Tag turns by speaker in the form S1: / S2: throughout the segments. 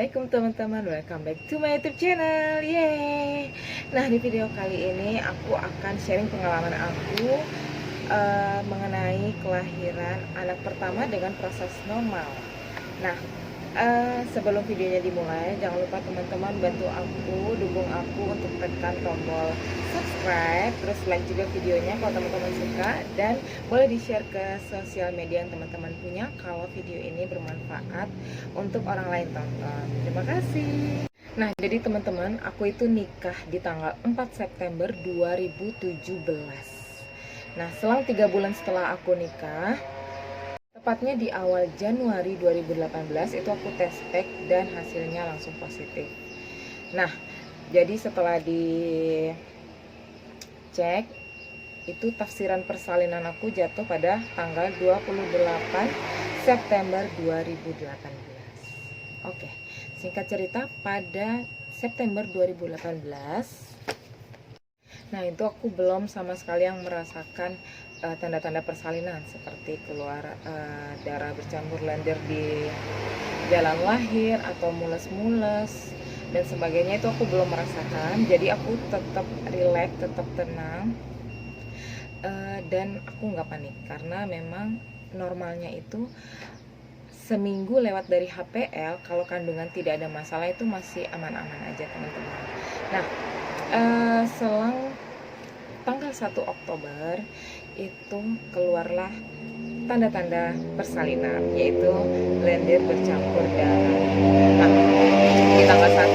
S1: Assalamualaikum teman-teman, welcome back to my YouTube channel. Yeay. Nah, di video kali ini aku akan sharing pengalaman aku mengenai kelahiran anak pertama dengan proses normal. Nah, sebelum videonya dimulai, jangan lupa teman-teman bantu aku, dukung aku untuk tekan tombol subscribe, terus like juga videonya kalau teman-teman suka, dan boleh di-share ke sosial media yang teman-teman punya kalau video ini bermanfaat untuk orang lain tonton. Terima kasih. Nah, jadi teman-teman, aku itu nikah di tanggal 4 September 2017. Nah, selang 3 bulan setelah aku nikah, tepatnya di awal Januari 2018 itu aku tes pack dan hasilnya langsung positif. Nah, jadi setelah dicek itu tafsiran persalinan aku jatuh pada tanggal 28 September 2018. Oke, singkat cerita pada September 2018, nah itu aku belum sama sekali yang merasakan tanda-tanda persalinan seperti keluar darah bercampur lendir di jalan lahir atau mules-mules dan sebagainya, itu aku belum merasakan. Jadi aku tetap relax, tetap tenang, dan aku nggak panik karena memang normalnya itu seminggu lewat dari HPL, kalau kandungan tidak ada masalah itu masih aman-aman aja teman-teman. Nah, selang tanggal 1 Oktober itu keluarlah tanda-tanda persalinan, yaitu lendir bercampur darah. Nah, di tanggal 1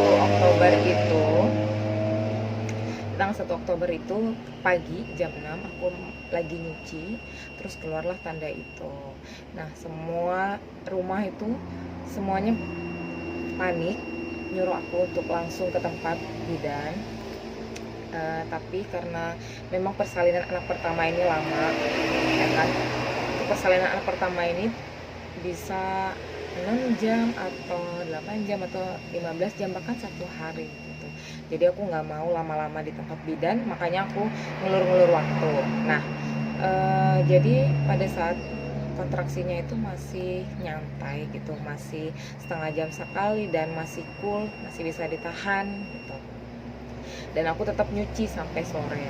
S1: Oktober itu pagi jam 6 aku lagi nyuci, terus keluarlah tanda itu. Nah, semua rumah itu semuanya panik, nyuruh aku untuk langsung ke tempat bidan. Tapi karena memang persalinan anak pertama ini lama, ya kan, persalinan anak pertama ini bisa 6 jam atau 8 jam atau 15 jam bahkan 1 hari gitu. Jadi aku nggak mau lama-lama di tempat bidan, makanya aku ngelur-ngelur waktu. Nah, jadi pada saat kontraksinya itu masih nyantai gitu, masih setengah jam sekali dan masih cool, masih bisa ditahan gitu. Dan aku tetap nyuci sampai sore.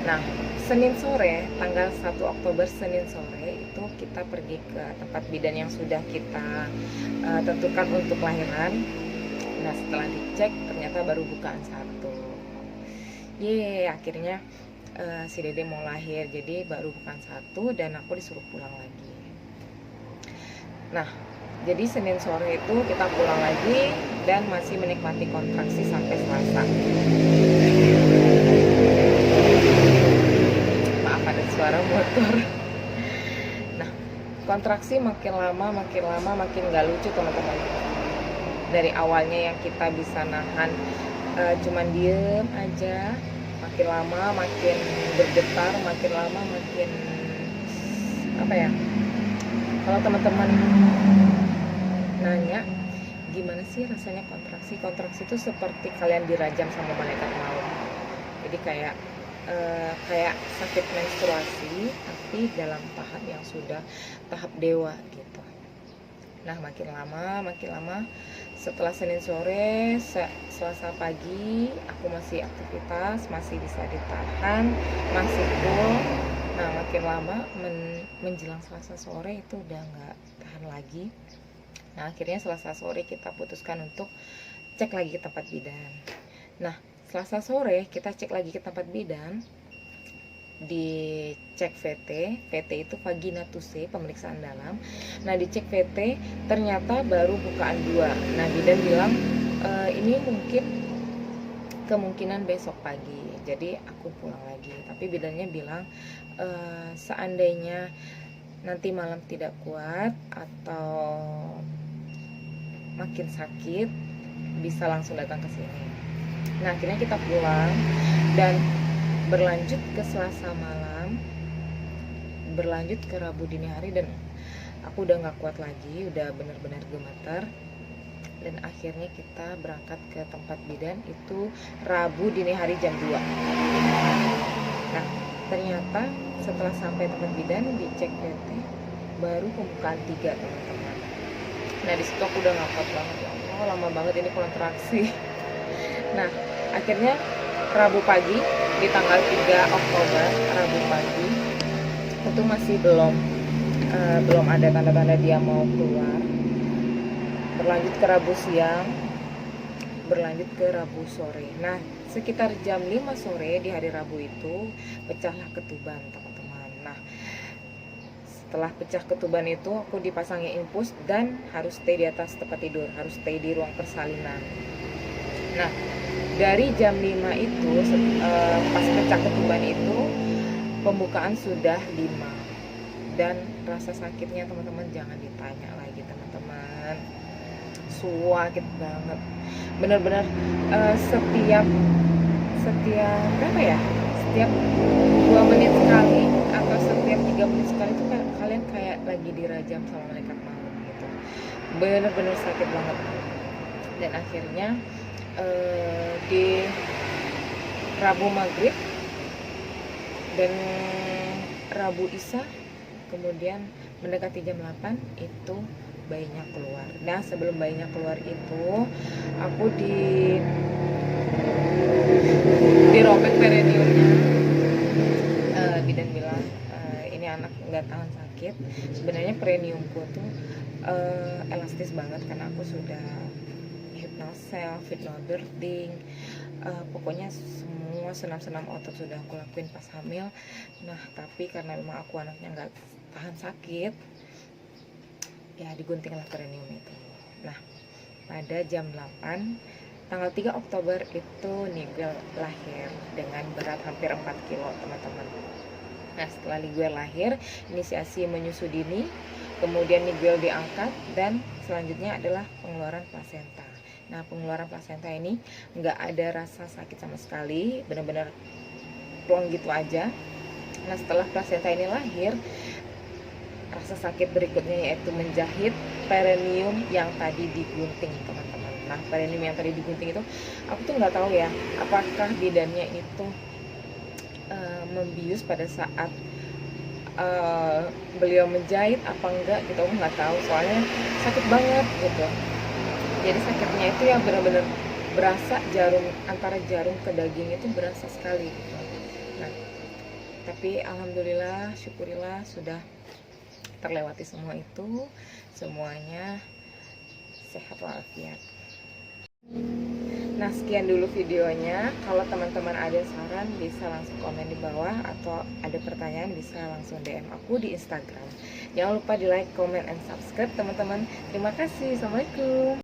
S1: Nah, Senin sore, tanggal 1 Oktober Senin sore itu kita pergi ke tempat bidan yang sudah kita tentukan untuk lahiran. Nah, setelah dicek ternyata baru bukaan 1. Yeay, akhirnya si Dede mau lahir, jadi baru bukaan 1 dan aku disuruh pulang lagi. Nah, jadi Senin sore itu kita pulang lagi dan masih menikmati kontraksi sampai Selasa. Maaf, ada suara motor. Nah, kontraksi makin lama makin gak lucu teman-teman. Dari awalnya yang kita bisa nahan cuman diem aja, makin lama makin bergetar, makin lama makin apa ya, kalau teman-teman nanya gimana sih rasanya kontraksi itu seperti kalian dirajam sama malaikat maut. Jadi kayak sakit menstruasi tapi dalam tahap yang sudah tahap dewa gitu. Nah, makin lama setelah Senin sore, Selasa pagi aku masih aktivitas, masih bisa ditahan, masih cool. Nah, makin lama menjelang Selasa sore itu udah nggak tahan lagi. Nah, akhirnya Selasa sore kita putuskan untuk cek lagi ke tempat bidan. Nah, Selasa sore kita cek lagi ke tempat bidan, dicek VT itu vagina tusse, pemeriksaan dalam. Nah, dicek VT ternyata baru bukaan 2. Nah, bidan bilang ini kemungkinan besok pagi. Jadi aku pulang lagi. Tapi bidannya bilang seandainya nanti malam tidak kuat atau makin sakit bisa langsung datang ke sini. Nah, akhirnya kita pulang dan berlanjut ke Selasa malam, berlanjut ke Rabu dini hari, dan aku udah nggak kuat lagi, udah benar-benar gemetar. Dan akhirnya kita berangkat ke tempat bidan itu Rabu dini hari jam 2. Nah, ternyata setelah sampai tempat bidan dicek PT baru pembukaan 3 teman-teman. Nah, disitu aku udah nggak kuat banget, ya Allah, oh lama banget ini kontraksi. Nah, akhirnya Rabu pagi di tanggal 3 Oktober, Rabu pagi itu masih belum ada tanda-tanda dia mau keluar. Berlanjut ke Rabu siang, berlanjut ke Rabu sore. Nah, sekitar jam 5 sore di hari Rabu itu pecahlah ketuban, teman-teman. Nah, setelah pecah ketuban itu aku dipasangi infus dan harus stay di atas tempat tidur, harus stay di ruang persalinan. Nah, dari jam 5 itu pas pecah ketuban itu pembukaan sudah 5 dan rasa sakitnya teman-teman jangan ditanya lagi teman-teman, sakit banget bener-bener. Setiap berapa ya, setiap 2 menit sekali atau setiap 3 menit sekali itu kalian kayak lagi dirajam sama malaikat maut gitu, bener-bener sakit banget. Dan akhirnya di Rabu maghrib dan Rabu Isya, kemudian mendekati jam 8 itu bayinya keluar. Nah, sebelum bayinya keluar itu aku dirobek perineumnya. Bidan bilang ini anak nggak tahan sakit. Sebenarnya perineumku tuh elastis banget karena aku sudah hypnocell, hypnobirthing, pokoknya semua senam-senam otot sudah aku lakuin pas hamil. Nah, tapi karena memang aku anaknya nggak tahan sakit, ya diguntinglah perineum itu. Nah, pada jam 8 tanggal 3 Oktober itu Niguel lahir dengan berat hampir 4 kilo teman-teman. Nah, setelah Niguel lahir, inisiasi menyusu dini, kemudian Niguel diangkat, dan selanjutnya adalah pengeluaran plasenta. Nah, pengeluaran plasenta ini nggak ada rasa sakit sama sekali, benar-benar plong gitu aja. Nah, setelah plasenta ini lahir, rasa sakit berikutnya yaitu menjahit perineum yang tadi digunting teman-teman. Nah, perineum yang tadi digunting itu aku tuh nggak tahu ya apakah bidannya itu membius pada saat beliau menjahit apa enggak gitu, aku nggak tahu, soalnya sakit banget gitu. Jadi sakitnya itu ya benar-benar berasa antara jarum ke daging itu berasa sekali gitu. Nah, tapi alhamdulillah, syukurillah sudah terlewati semua itu, semuanya sehat walafiat. Nah, sekian dulu videonya. Kalau teman-teman ada saran bisa langsung komen di bawah, atau ada pertanyaan bisa langsung DM aku di Instagram. Jangan lupa di like, comment, and subscribe teman-teman. Terima kasih. Assalamualaikum.